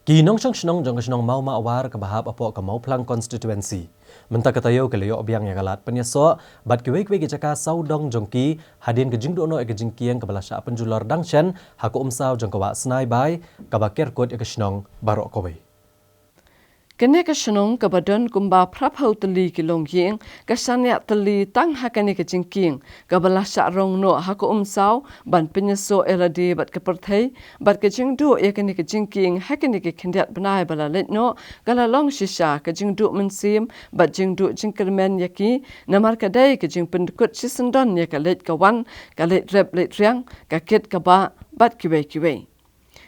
Kinong shnong jong shnong Mawmahwar kabahap apo kamau plang constituency. Menta katayo kelayo obyang yang galat penyeso bat kiwe jaka saudong jongki hadin ke jingdo no ke jingkieng kabalasha penjular dangchen haku Umsaw jong kawa snai bai kabakir kot ke shnong barok kowe. Kene ke shnong ke badan kumba prapau teli ke longyeng ke sanya teli tang hakane ke Jingkieng ke belasha rong no haku Umsaw ban penyeso elade bat ke perthai bat ke jingdu ya kene ke Jingkieng hakane ke kendiat benai bala let no kala long shisha ke jingdu mensim bat jingdu jingkermen yaki namar kadai ke jing pendukut sisendon ya ke let kawan ke let rep let riang ke kit ke ba bat kiwe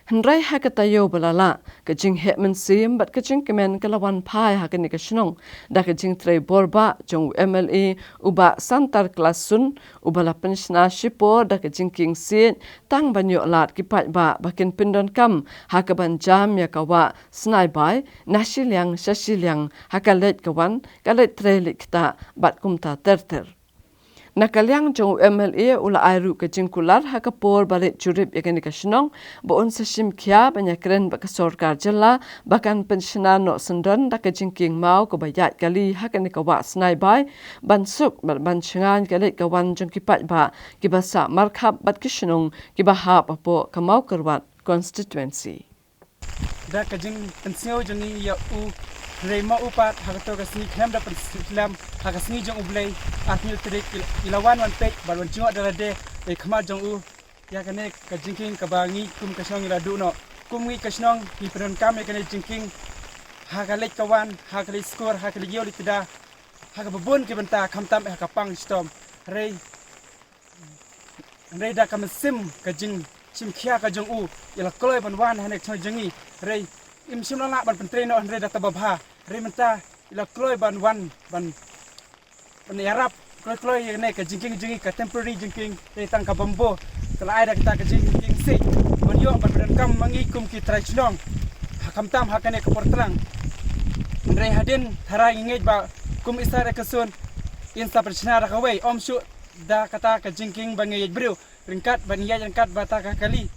Henry hakatayo balala ke jing het mensim bat ke jing kemen kelawan pai hakani ke shnong da ke jing tre borba jong MLA uba santar klasun ubala Pynshna shipo da ke Jingkieng Siej tang banyo lat ki pat ba bakin pindon kam hakaban jam ya kawa snai bai nashiliang shashiliang hakalet kawan kalet tre likta bat kumta terter Nakaliang jong MLA ula airu ke jingkular hakapor balik jurip yakani ke shnong boon sashim kia banyak keren baka sorkar jela bahkan Pynshna no sendon da ke Jingkieng mau ke bayat kali hakani ke wak snai bai bansuk ban cengan kali kawan jong kipat ba kibasa markap bat ke shnong kibahap apo kamau kerwat constituency da ke jing pensio joni ya u Rema upat hakato kasni khem da Islam hakasni jong ublei armil trik ilawan wan pek balwan jingo dalade e khama jong u ya kane ka Jingkieng ka bangi kum ka snong ila du no kum ngi ka snong hi pran kam e kane Jingkieng hakalek kawan hakalek skor hakalek yo litida hakabun ke benta khamtam e hakapang storm rei da kam sim ka jing sim khia ka jong u ila kloi ban wan hanek choi jingi rei im simlala ban pentre no andre data babha rementa ila kloi ban wan ban yarap kloi ne ka Jingkieng ka temporary Jingkieng tang ka bambo kala ai da kita ka Jingkieng Siej bon yo ban ban kam mangi kum ki trachnong hakam tam hakane ka portlang andre hadin thara ingej ba kum isara ka sun insa Pynshna ra ka wei omshu da kata ka Jingkieng bangej bru ringkat ban ya jangkat bata ka kali